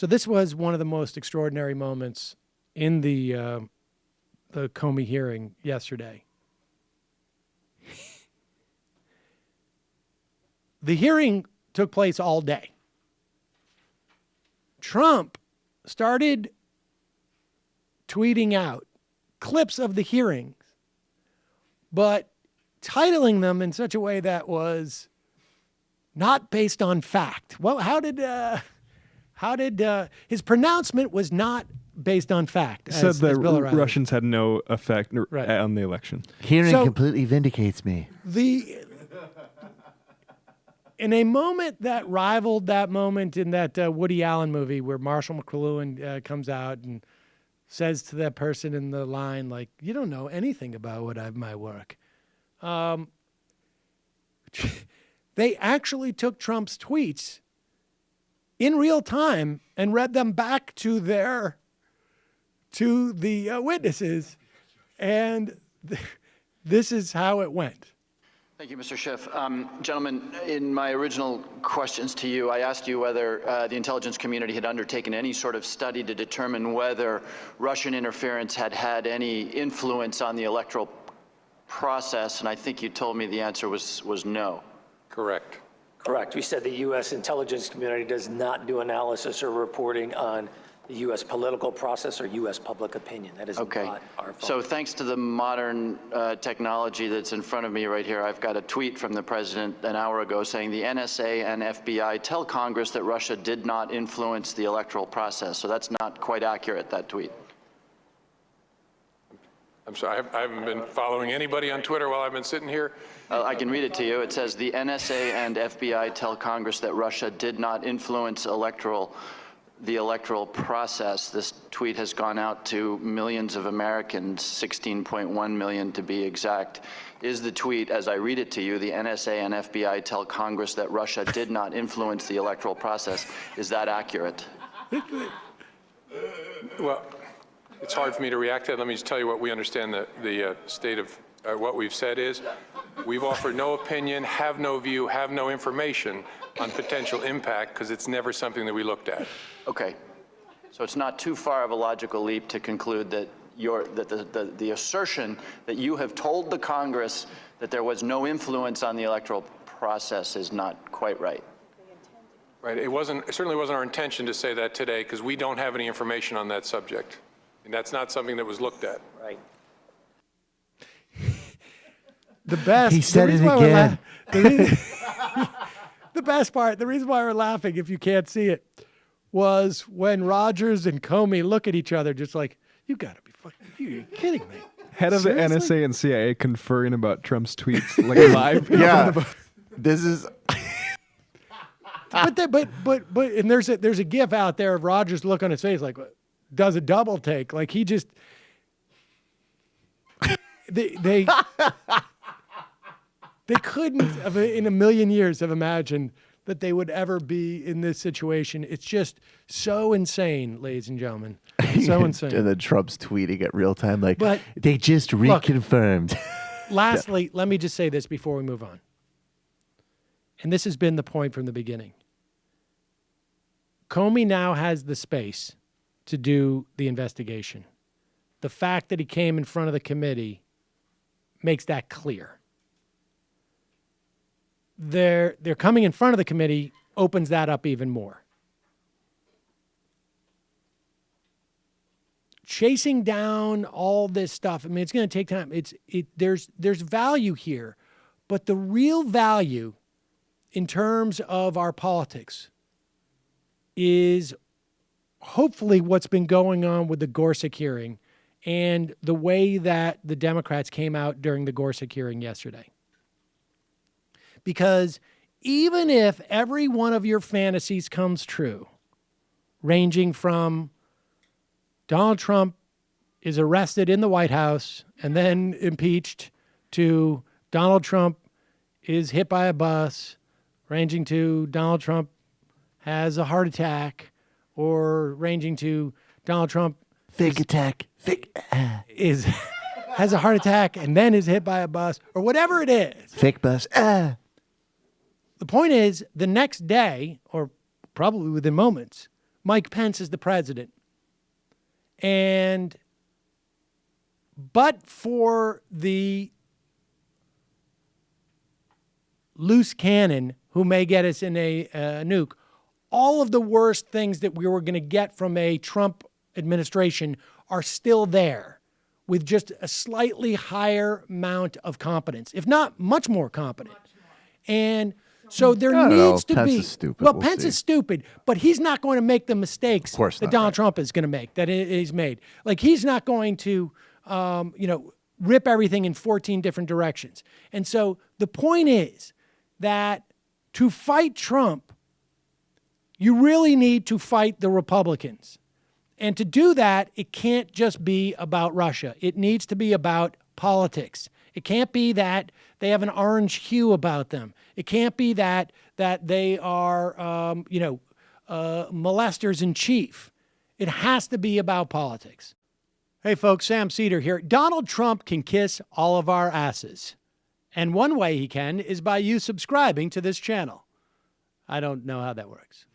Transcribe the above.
So this was one of the most extraordinary moments in the Comey hearing yesterday. The hearing took place all day. Trump started tweeting out clips of the hearings, but titling them in such a way that was not based on fact. Well, how did his pronouncement was not based on fact? Said the Russians had no effect on the election. Hearing completely vindicates me. In a moment that rivaled that moment in that Woody Allen movie where Marshall McLuhan comes out and says to that person in the line, like, you don't know anything about my work. They actually took Trump's tweets in real time and read them back to the witnesses. And this is how it went. Thank you, Mr. Schiff. Gentlemen, in my original questions to you, I asked you whether the intelligence community had undertaken any sort of study to determine whether Russian interference had had any influence on the electoral process, and I think you told me the answer was no. Correct. Correct. We said the U.S. intelligence community does not do analysis or reporting on the U.S. political process or U.S. public opinion. That is not our fault. So thanks to the modern technology that's in front of me right here, I've got a tweet from the president an hour ago saying the NSA and FBI tell Congress that Russia did not influence the electoral process. So that's not quite accurate, that tweet. I'm sorry, I haven't been following anybody on Twitter while I've been sitting here. I can read it to you. It says the NSA and FBI tell Congress that Russia did not influence the electoral process. This tweet has gone out to millions of Americans, 16.1 million to be exact. Is the tweet, as I read it to you, the NSA and FBI tell Congress that Russia did not influence the electoral process? Is that accurate? Well, it's hard for me to react to that. Let me just tell you what we understand the state of what we've said is. We've offered no opinion, have no view, have no information on potential impact because it's never something that we looked at. Okay. So it's not too far of a logical leap to conclude that the assertion that you have told the Congress that there was no influence on the electoral process is not quite right. Right. It certainly wasn't our intention to say that today because we don't have any information on that subject. And that's not something that was looked at. Right. The best. He said it again. The best part, the reason why we're laughing, if you can't see it, was when Rogers and Comey look at each other just like, you got to be fucking, you're kidding me. Head of Seriously? the NSA and CIA conferring about Trump's tweets like live. Yeah. This is... But and there's a gif out there of Rogers' look on his face like, does a double take. Like he just, they couldn't have, in a million years have imagined that they would ever be in this situation. It's just so insane, ladies and gentlemen. So insane. And then Trump's tweeting at real time like, But they just reconfirmed. Lastly, let me just say this before we move on. And this has been the point from the beginning. Comey now has the space to do the investigation. The fact that he came in front of the committee makes that clear. They're coming in front of the committee opens that up even more. Chasing down all this stuff, I mean, it's going to take time. There's value here, but the real value in terms of our politics is hopefully what's been going on with the Gorsuch hearing and the way that the Democrats came out during the Gorsuch hearing yesterday. Because even if every one of your fantasies comes true, ranging from Donald Trump is arrested in the White House and then impeached to Donald Trump is hit by a bus, ranging to Donald Trump has a heart attack, or ranging to Donald Trump has a heart attack and then is hit by a bus, or whatever it is. Fake bus. The point is, the next day, or probably within moments, Mike Pence is the president. But for the loose cannon who may get us in a nuke, all of the worst things that we were going to get from a Trump administration are still there with just a slightly higher amount of competence, if not much more competent. And so there needs to Pence be. Is stupid. Well, we'll Pence see. is stupid, but he's not going to make the mistakes course that not, Donald right. Trump is going to make, that he's made. Like, he's not going to, rip everything in 14 different directions. And so the point is that to fight Trump, you really need to fight the Republicans. And to do that, it can't just be about Russia. It needs to be about politics. It can't be that they have an orange hue about them. It can't be that they are, molesters in chief. It has to be about politics. Hey, folks, Sam Seder here. Donald Trump can kiss all of our asses. And one way he can is by you subscribing to this channel. I don't know how that works.